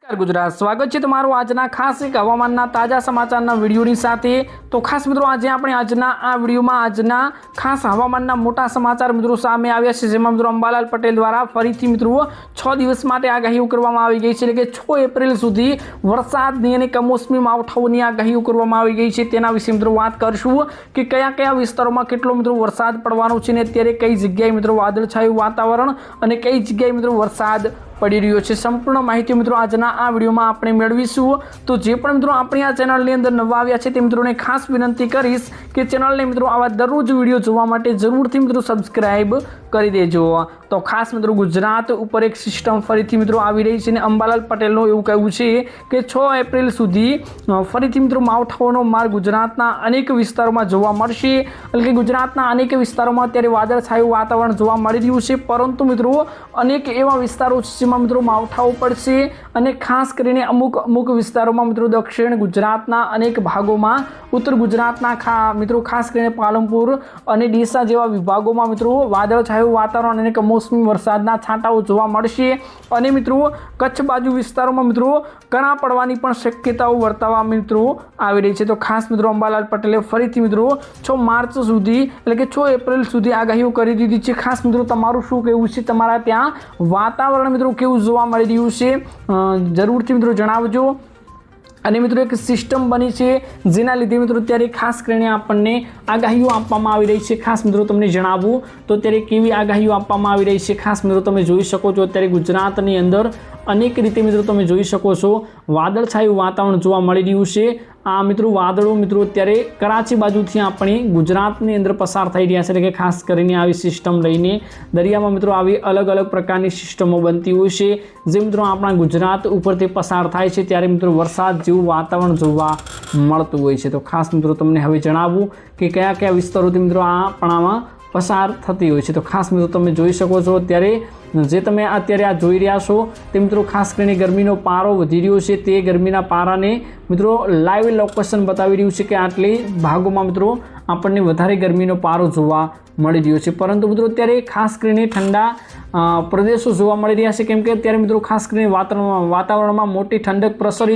गुजरात स्वागत है तमारू आजना खास एक हवामानना ताजा समाचारना विडियोनी साथे। तो खास मित्रों आज आपणे आजना आ विडियोमां आजना खास हवामानना मोटा समाचार मित्रों सामे आव्या छे, जेमां मित्रों अंबालाल पटेल द्वारा फरीथी मित्रों 6 दिवस माटे आगाहीओ करवामां आवी गई छे, એટલે કે 6 एप्रिल सुधी वरसादनी अने कमोसमी मावठाओनी आगाहीओ करवामां आवी गई छे। तेना विषे मित्रों वात करशुं के कया विस्तारोमां केटलो मित्रों वरसाद पड़वानो छे ने अत्यारे कई जग्याए मित्रों वादळछायुं वातावरण अने कई जग्याए मित्रों वरसाद पड़ी रह्यो छे। संपूर्ण माहिती मित्रों आजना आ विडियोमां आपणे मेळवीशुं। तो जे पण मित्रों आपणी आ चेनलनी अंदर नवा आव्या छे ते मित्रोने खास विनंती करीश के चेनलने मित्रों आवा दररोज विडियो जोवा माटे जरूरथी मित्रों सब्सक्राइब करी देजो। तो खास मित्रों गुजरात उपर एक सिस्टम फरीथी मित्रों आवी रही छे ने अंबालाल पटेलनो एवुं कहेवुं छे के 6 एप्रिल सुधी फरीथी मित्रों मावठाओनो मार गुजरातना अनेक विस्तारोमां जोवा मळशे। એટલે કે ગુજરાતના અનેક વિસ્તારોમાં અત્યારે વાદળછાયું વાતાવરણ જોવા મળી રહ્યું છે, પરંતુ મિત્રો અનેક એવા વિસ્તારો છે જેમાં મિત્રો માવઠાઓ પડશે અને ખાસ કરીને અમુક વિસ્તારોમાં મિત્રો દક્ષિણ ગુજરાતના અનેક ભાગોમાં, ઉત્તર ગુજરાતના મિત્રો ખાસ કરીને પાલનપુર અને ડીસા જેવા વિભાગોમાં મિત્રો વાદળછાયું વાતાવરણ અને કમોસમી વરસાદના છાંટાઓ જોવા મળશે અને મિત્રો કચ્છ બાજુ વિસ્તારોમાં મિત્રો કણા પડવાની પણ શક્યતાઓ વર્તાવા મિત્રો આવી રહી છે। તો ખાસ મિત્રો અંબાલાલ પટેલે ફરીથી મિત્રો 6 માર્ચ सुधी એટલે કે 6 एप्रिल सुधी आगाहीओ करी दीधी छे। खास मित्रों तमारुं शुं कहेवुं छे, तमारा त्यां वातावरण मित्रों केवुं जोवा मळी रह्युं छे जरूरथी मित्रों जणावजो। અને મિત્રો એક સિસ્ટમ બની છે જેના લીધે મિત્રો ત્યારે ખાસ કરીને આપણને આગાહીઓ આપવામાં આવી રહી છે। ખાસ મિત્રો તમને જણાવું તો ત્યારે કેવી આગાહીઓ આપવામાં આવી રહી છે ખાસ મિત્રો તમે જોઈ શકો છો। અત્યારે ગુજરાતની અંદર અનેક રીતે મિત્રો તમે જોઈ શકો છો વાદળછાયું વાતાવરણ જોવા મળી રહ્યું છે। આ મિત્રો વાદળો મિત્રો અત્યારે કરાચી બાજુથી આપણી ગુજરાતની અંદર પસાર થઈ રહ્યા છે, એટલે કે ખાસ કરીને આવી સિસ્ટમ લઈને દરિયામાં મિત્રો આવી અલગ અલગ પ્રકારની સિસ્ટમો બનતી હોય છે જે મિત્રો આપણા ગુજરાત ઉપરથી પસાર થાય છે ત્યારે મિત્રો વરસાદ જેવું વાતાવરણ જોવા મળતું હોય છે। તો ખાસ મિત્રો તમને હવે જણાવું કે કયા વિસ્તારોથી મિત્રો આપણામાં પસાર થતી હોય છે। તો ખાસ મિત્રો તમે જોઈ શકો છો અત્યારે જે તમે અત્યારે આ જોઈ રહ્યા છો તે મિત્રો ખાસ કરીને ગરમીનો પારો વધી રહ્યો છે, તે ગરમીના પારાને મિત્રો લાઈવ લોકેશન બતાવી રહ્યું છે કે આટલી ભાગોમાં મિત્રો આપણને વધારે ગરમીનો પારો જોવા મળી રહ્યો છે। પરંતુ મિત્રો અત્યારે ખાસ કરીને ઠંડા પ્રદેશો જોવા મળી રહ્યા છે, કેમ કે અત્યારે મિત્રો ખાસ કરીને વાતાવરણમાં મોટી ઠંડક પ્રસરી